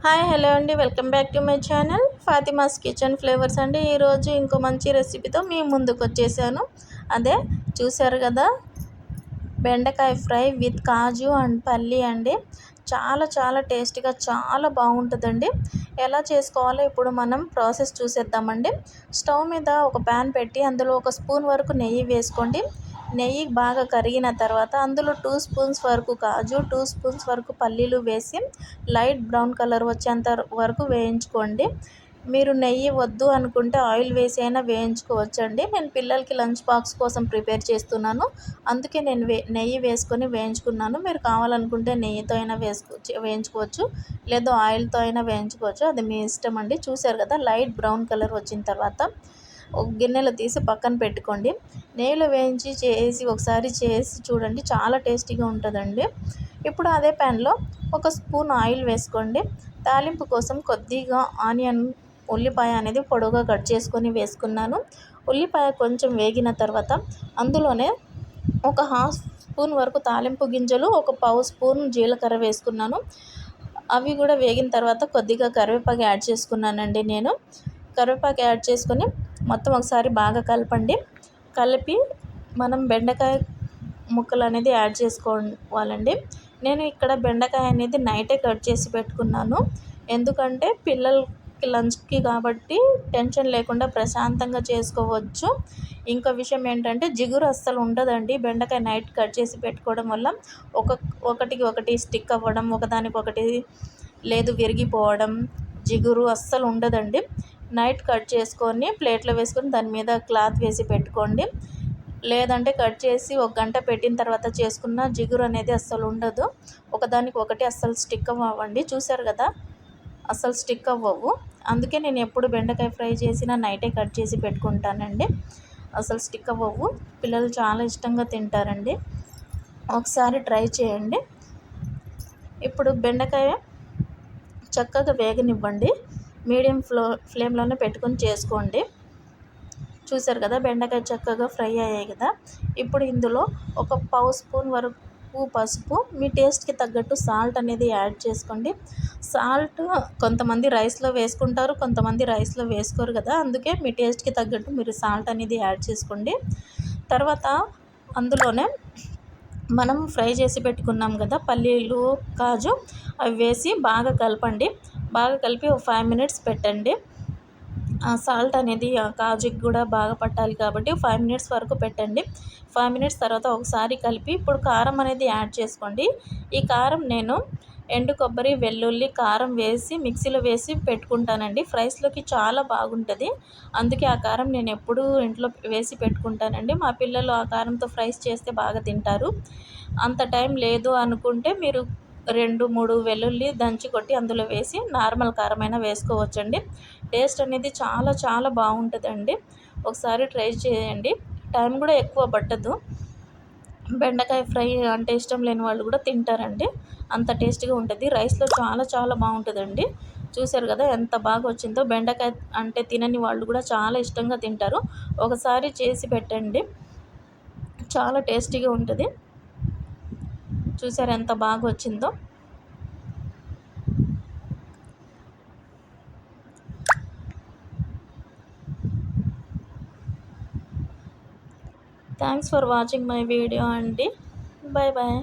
Hi hello అండి, welcome back to my channel Fatima's kitchen flavours అండి. ఈరోజు ఇంకో మంచి రెసిపీతో మీ ముందుకు వచ్చేసాను. అదే చూసారు కదా, బెండకాయ ఫ్రై విత్ కాజు అండ్ పల్లి అండి. చాలా చాలా టేస్టీగా చాలా బాగుంటుందండి. ఎలా చేసుకోవాలో ఇప్పుడు మనం ప్రాసెస్ చూసేద్దామండి. స్టవ్ మీద ఒక ప్యాన్ పెట్టి అందులో ఒక స్పూన్ వరకు నెయ్యి వేసుకోండి. నెయ్యి బాగా కరిగిన తర్వాత అందులో 2 స్పూన్స్ వరకు కాజు, 2 స్పూన్స్ వరకు పల్లీలు వేసి లైట్ బ్రౌన్ కలర్ వచ్చేంత వరకు వేయించుకోండి. మీరు నెయ్యి వద్దు అనుకుంటే ఆయిల్ వేసి అయినా వేయించుకోవచ్చండి. నేను పిల్లలకి లంచ్ బాక్స్ కోసం ప్రిపేర్ చేస్తున్నాను, అందుకే నేను నెయ్యి వేసుకొని వేయించుకున్నాను. మీరు కావాలనుకుంటే నెయ్యితో అయినా వేయించుకోవచ్చు, లేదా ఆయిల్తో అయినా వేయించుకోవచ్చు, అది మీ ఇష్టం అండి. చూసారు కదా, లైట్ బ్రౌన్ కలర్ వచ్చిన తర్వాత ఒక గిన్నెలో తీసి పక్కన పెట్టుకోండి. నెయ్యిలో వేయించి ఒకసారి చేసి చూడండి, చాలా టేస్టీగా ఉంటుందండి. ఇప్పుడు అదే ప్యాన్లో ఒక స్పూన్ ఆయిల్ వేసుకోండి. తాలింపు కోసం కొద్దిగా ఉల్లిపాయ అనేది పొడవుగా కట్ చేసుకొని వేసుకున్నాను. ఉల్లిపాయ కొంచెం వేగిన తర్వాత అందులోనే ఒక హాఫ్ స్పూన్ వరకు తాలింపు గింజలు, ఒక పావు స్పూన్ జీలకర్ర వేసుకున్నాను. అవి కూడా వేగిన తర్వాత కొద్దిగా కరివేపాకు యాడ్ చేసుకున్నానండి. నేను కరివేపాకు యాడ్ చేసుకొని మొత్తం ఒకసారి బాగా కలపండి. కలిపి మనం బెండకాయ ముక్కలు అనేది యాడ్ చేసుకోవాలండి. నేను ఇక్కడ బెండకాయ అనేది నైటే కట్ చేసి పెట్టుకున్నాను, ఎందుకంటే పిల్లలకి లంచ్కి కాబట్టి టెన్షన్ లేకుండా ప్రశాంతంగా చేసుకోవచ్చు. ఇంకో విషయం ఏంటంటే, జిగురు అస్సలు ఉండదండి. బెండకాయ నైట్ కట్ చేసి పెట్టుకోవడం వల్ల ఒకటికి ఒకటి స్టిక్ అవ్వడం, ఒకదానికొకటి లేదు విరిగిపోవడం, జిగురు అస్సలు ఉండదండి. నైట్ కట్ చేసుకొని ప్లేట్లో వేసుకొని దాని మీద క్లాత్ వేసి పెట్టుకోండి. లేదంటే కట్ చేసి 1 గంట పెట్టిన తర్వాత చేసుకున్న జిగురు అనేది అస్సలు ఉండదు. ఒకదానికి ఒకటి అస్సలు స్టిక్ అవ్వండి. చూసారు కదా, అస్సలు స్టిక్ అవ్వవు. అందుకే నేను ఎప్పుడు బెండకాయ ఫ్రై చేసినా నైటే కట్ చేసి పెట్టుకుంటానండి. అసలు స్టిక్ అవ్వవు, పిల్లలు చాలా ఇష్టంగా తింటారండి. ఒకసారి ట్రై చేయండి. ఇప్పుడు బెండకాయ చక్కగా వేగనివ్వండి. మీడియం ఫ్లేమ్లోనే పెట్టుకొని చేసుకోండి. చూసారు కదా, బెండకాయ చక్కగా ఫ్రై అయ్యాయి కదా. ఇప్పుడు ఇందులో ఒక పావు స్పూన్ వరకు పసుపు, మీ టేస్ట్కి తగ్గట్టు సాల్ట్ అనేది యాడ్ చేసుకోండి. సాల్ట్ కొంతమంది రైస్లో వేసుకుంటారు, కొంతమంది రైస్లో వేసుకోరు కదా, అందుకే మీ టేస్ట్కి తగ్గట్టు మీరు సాల్ట్ అనేది యాడ్ చేసుకోండి. తర్వాత అందులోనే మనం ఫ్రై చేసి పెట్టుకున్నాం కదా పల్లీలు, కాజు, అవి వేసి బాగా కలపండి. బాగా కలిపి ఒక 5 మినిట్స్ పెట్టండి. సాల్ట్ అనేది కాజుకి కూడా బాగా పట్టాలి కాబట్టి 5 మినిట్స్ వరకు పెట్టండి. 5 మినిట్స్ తర్వాత ఒకసారి కలిపి ఇప్పుడు కారం అనేది యాడ్ చేసుకోండి. ఈ కారం నేను ఎండు కొబ్బరి, వెల్లుల్లి, కారం వేసి మిక్సీలో వేసి పెట్టుకుంటానండి. ఫ్రైస్లోకి చాలా బాగుంటుంది, అందుకే ఆ కారం నేను ఎప్పుడూ ఇంట్లో వేసి పెట్టుకుంటానండి. మా పిల్లలు ఆ కారంతో ఫ్రైస్ చేస్తే బాగా తింటారు. అంత టైం లేదు అనుకుంటే మీరు 2-3 వెల్లుల్లి దంచి కొట్టి అందులో వేసి నార్మల్ కారమైనా వేసుకోవచ్చండి. టేస్ట్ అనేది చాలా చాలా బాగుంటుందండి. ఒకసారి ట్రై చేయండి. టైం కూడా ఎక్కువ పట్టదు. బెండకాయ ఫ్రై అంటే ఇష్టం లేని వాళ్ళు కూడా తింటారండి, అంత టేస్టీగా ఉంటుంది. రైస్లో చాలా చాలా బాగుంటుందండి. చూసారు కదా ఎంత బాగా వచ్చిందో. బెండకాయ అంటే తినని వాళ్ళు కూడా చాలా ఇష్టంగా తింటారు. ఒకసారి చేసి పెట్టండి, చాలా టేస్టీగా ఉంటుంది. చూసారు ఎంత బాగా వచ్చిందో. Thanks for watching my video అండి. Bye bye.